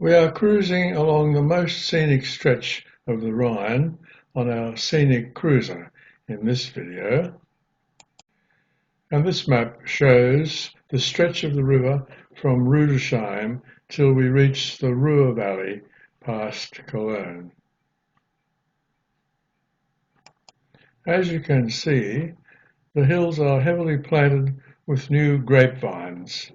We are cruising along the most scenic stretch of the Rhine on our scenic cruiser in this video. And this map shows the stretch of the river from Rudolph till we reach the Ruhr Valley past Cologne. As you can see, the hills are heavily planted with new grapevines.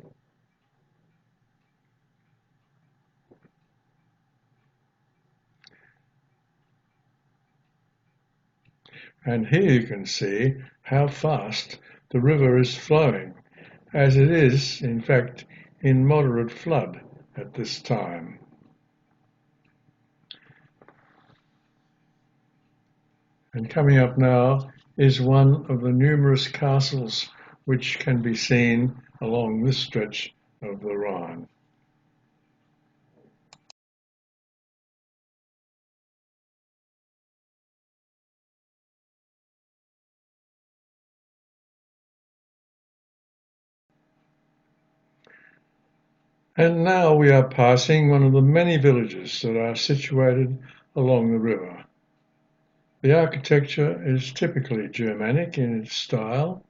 And here you can see how fast the river is flowing, as it is, in fact, in moderate flood at this time. And coming up now is one of the numerous castles which can be seen along this stretch of the Rhine. And now we are passing one of the many villages that are situated along the river. The architecture is typically Germanic in its style.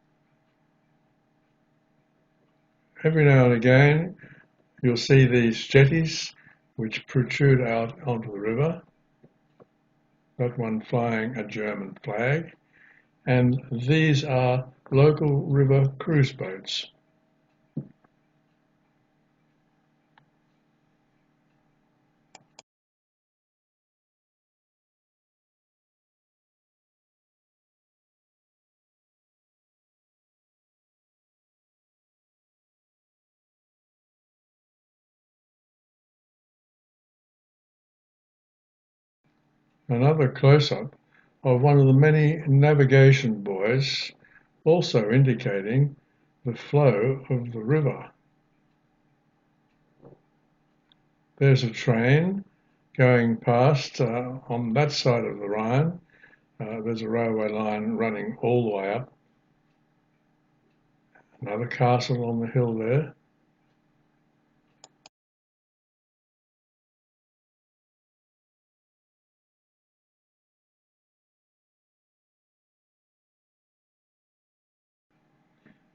Every now and again you'll see these jetties which protrude out onto the river, that one flying a German flag, and these are local river cruise boats. Another close-up of one of the many navigation buoys, also indicating the flow of the river. There's a train going past on that side of the Rhine. There's a railway line running all the way up. Another castle on the hill there.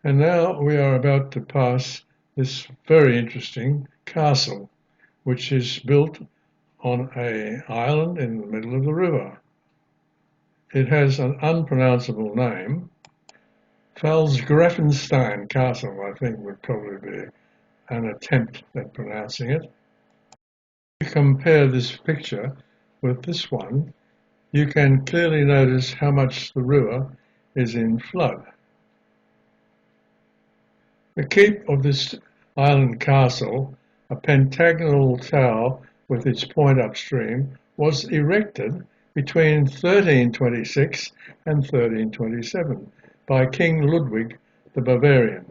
And now we are about to pass this very interesting castle, which is built on an island in the middle of the river. It has an unpronounceable name. Pfalzgrafenstein Castle, I think, would probably be an attempt at pronouncing it. If you compare this picture with this one, you can clearly notice how much the river is in flood. The keep of this island castle, a pentagonal tower with its point upstream, was erected between 1326 and 1327 by King Ludwig the Bavarian.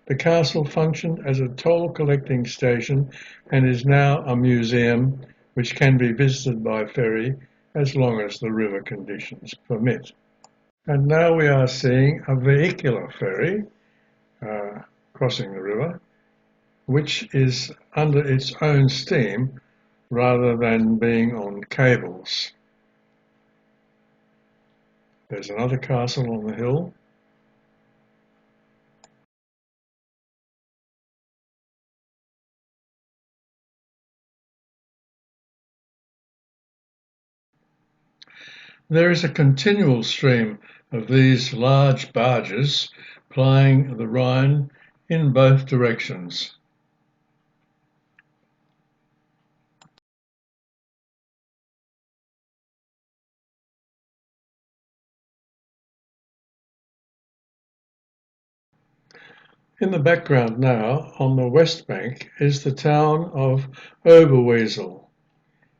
The castle functioned as a toll-collecting station and is now a museum which can be visited by ferry as long as the river conditions permit. And now we are seeing a vehicular ferry crossing the river, which is under its own steam rather than being on cables. There's another castle on the hill. There is a continual stream of these large barges plying the Rhine in both directions. In the background now, on the west bank, is the town of Oberwesel.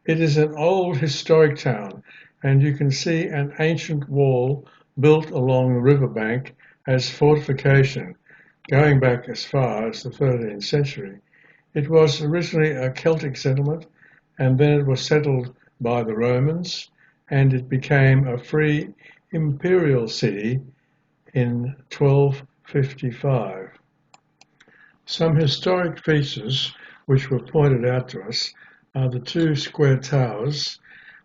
It is an old historic town, and you can see an ancient wall built along the riverbank as fortification, going back as far as the 13th century. It was originally a Celtic settlement, and then it was settled by the Romans, and it became a free imperial city in 1255. Some historic features which were pointed out to us are the two square towers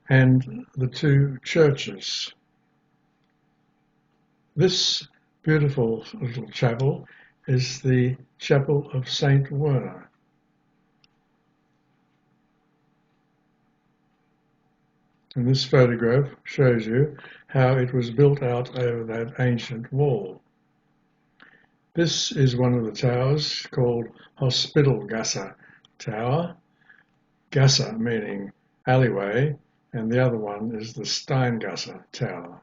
and the two churches. This beautiful little chapel is the Chapel of St Werner. And this photograph shows you how it was built out over that ancient wall. This is one of the towers called Hospitalgasse Tower, Gasse meaning alleyway, and the other one is the Steingasse Tower.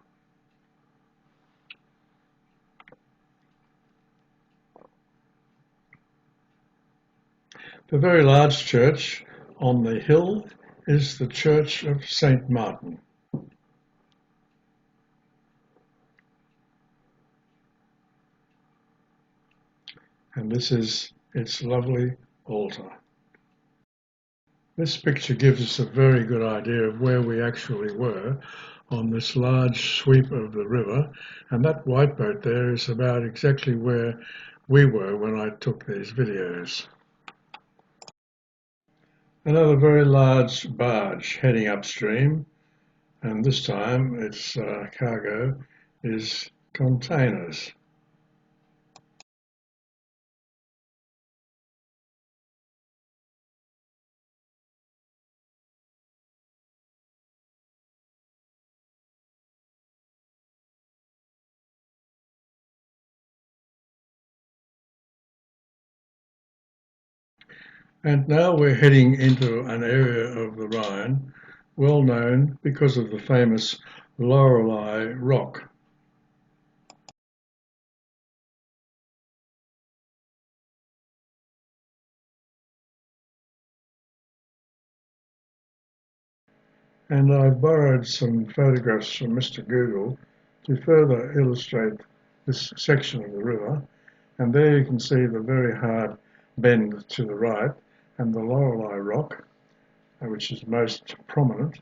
The very large church on the hill is the Church of St Martin. And this is its lovely altar. This picture gives us a very good idea of where we actually were on this large sweep of the river, and that white boat there is about exactly where we were when I took these videos. Another very large barge heading upstream, and this time its cargo is containers. And now we're heading into an area of the Rhine well known because of the famous LORELEY rock. And I've borrowed some photographs from Mr. Google to further illustrate this section of the river. And there you can see the very hard bend to the right and the LORELEY rock, which is most prominent.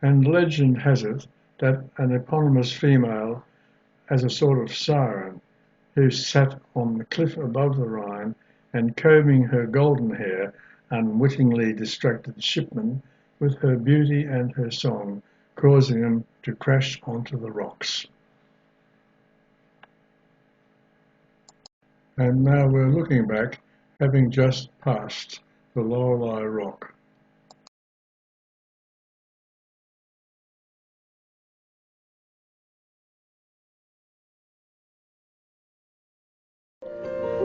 And legend has it that an eponymous female as a sort of siren who sat on the cliff above the Rhine and combing her golden hair unwittingly distracted shipmen with her beauty and her song, causing them to crash onto the rocks. And now we're looking back, having just passed the LORELEY rock.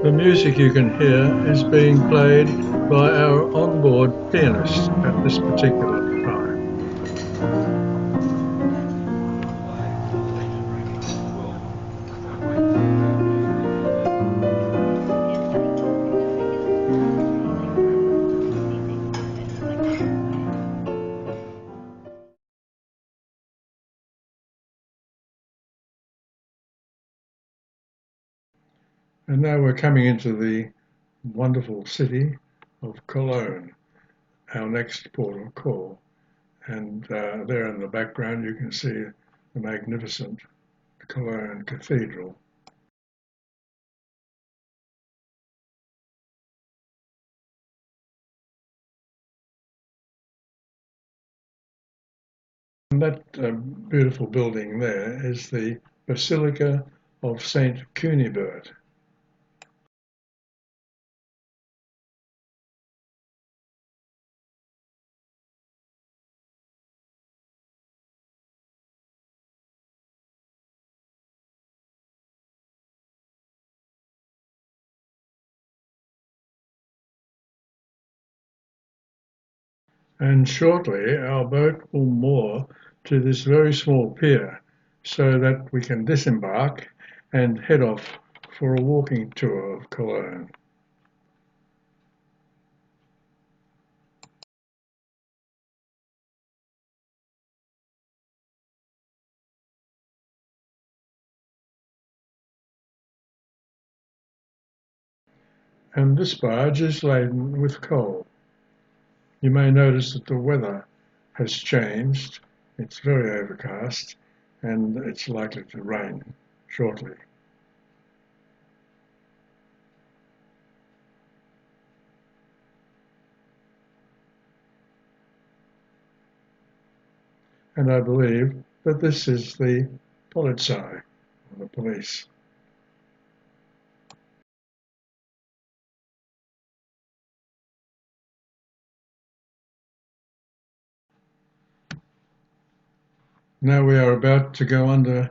The music you can hear is being played by our onboard pianist at this particular time. And now we're coming into the wonderful city of Cologne, our next port of call. And there in the background you can see the magnificent Cologne Cathedral. And that beautiful building there is the Basilica of St Cunibert. And shortly our boat will moor to this very small pier so that we can disembark and head off for a walking tour of Cologne. And this barge is laden with coal. You may notice that the weather has changed. It's very overcast and it's likely to rain shortly. and I believe that this is the Polizei, or the police. Now we are about to go under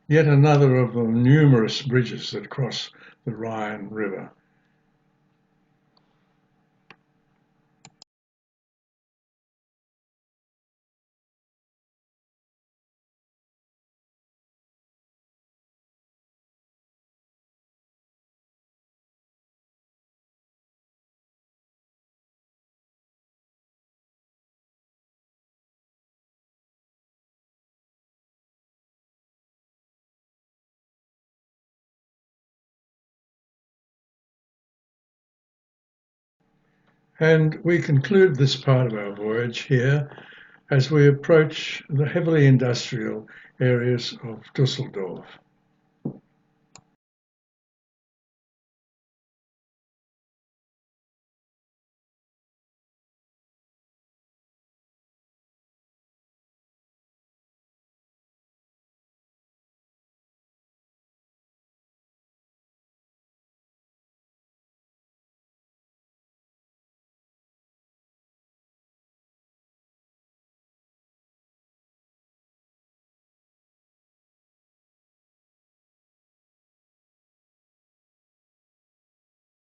yet another of the numerous bridges that cross the Rhine River. And we conclude this part of our voyage here as we approach the heavily industrial areas of Dusseldorf.